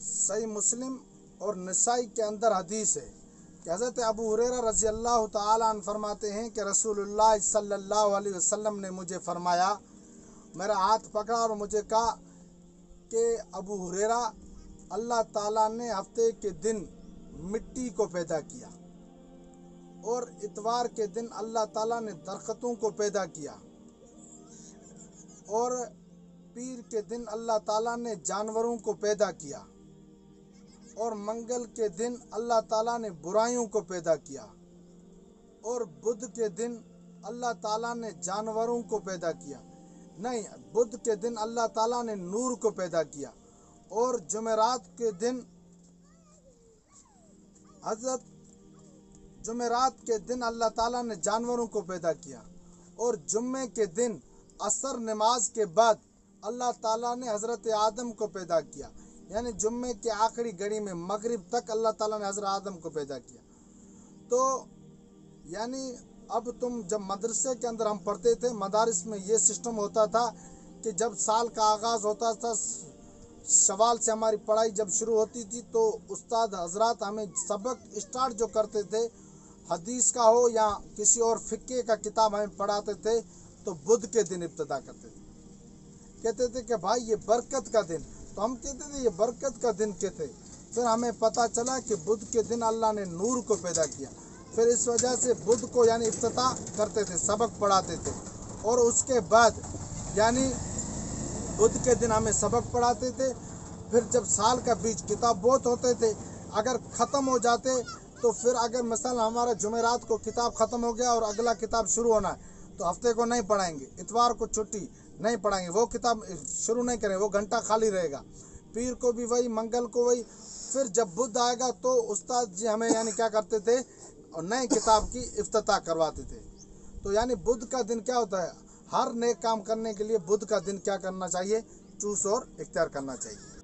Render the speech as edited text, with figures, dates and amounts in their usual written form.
صحیح مسلم اور نسائی کے اندر حدیث ہے کہ حضرت ابو ہریرہ رضی اللہ تعالیٰ عنہ فرماتے ہیں کہ رسول اللہ صلی اللہ علیہ وسلم نے مجھے فرمایا، میرا ہاتھ پکڑا اور مجھے کہا کہ ابو ہریرہ، اللہ تعالیٰ نے ہفتے کے دن مٹی کو پیدا کیا اور اتوار کے دن اللہ تعالیٰ نے درختوں کو پیدا کیا اور پیر کے دن اللہ تعالیٰ نے جانوروں کو پیدا کیا اور منگل کے دن اللہ تعالیٰ نے برائیوں کو پیدا کیا اور بدھ کے دن اللہ تعالیٰ نے جانوروں کو پیدا کیا، نہیں، بدھ کے دن اللہ تعالیٰ نے نور کو پیدا کیا اور جمعرات کے دن اللہ تعالیٰ نے جانوروں کو پیدا کیا اور جمعے کے دن عصر نماز کے بعد اللہ تعالیٰ نے حضرت آدم کو پیدا کیا، یعنی جمعے کے آخری گھڑی میں مغرب تک اللہ تعالیٰ نے حضرت آدم کو پیدا کیا۔ تو یعنی اب تم جب مدرسے کے اندر ہم پڑھتے تھے، مدارس میں یہ سسٹم ہوتا تھا کہ جب سال کا آغاز ہوتا تھا، شوال سے ہماری پڑھائی جب شروع ہوتی تھی، تو استاد حضرات ہمیں سبق اسٹارٹ جو کرتے تھے، حدیث کا ہو یا کسی اور فقہ کا کتاب ہمیں پڑھاتے تھے، تو بدھ کے دن ابتدا کرتے تھے، کہتے تھے کہ بھائی یہ برکت کا دن، تو ہم کہتے تھے یہ برکت کا دن کہتے، پھر ہمیں پتہ چلا کہ بدھ کے دن اللہ نے نور کو پیدا کیا، پھر اس وجہ سے بدھ کو یعنی افتتاح کرتے تھے، سبق پڑھاتے تھے، اور اس کے بعد یعنی بدھ کے دن ہمیں سبق پڑھاتے تھے۔ پھر جب سال کا بیچ کتاب بہت ہوتے تھے، اگر ختم ہو جاتے تو پھر اگر مثلا ہمارا جمعرات کو کتاب ختم ہو گیا اور اگلا کتاب شروع ہونا ہے تو ہفتے کو نہیں پڑھائیں گے، اتوار کو چھٹی نہیں پڑھائیں گے، وہ کتاب شروع نہیں کریں، وہ گھنٹہ خالی رہے گا، پیر کو بھی وہی، منگل کو وہی۔ پھر جب بدھ آئے گا تو استاد جی ہمیں یعنی کیا کرتے تھے، اور نئے کتاب کی افتتاح کرواتے تھے۔ تو یعنی بدھ کا دن کیا ہوتا ہے، ہر نیک کام کرنے کے لیے بدھ کا دن کیا کرنا چاہیے، چوز اور اختیار کرنا چاہیے۔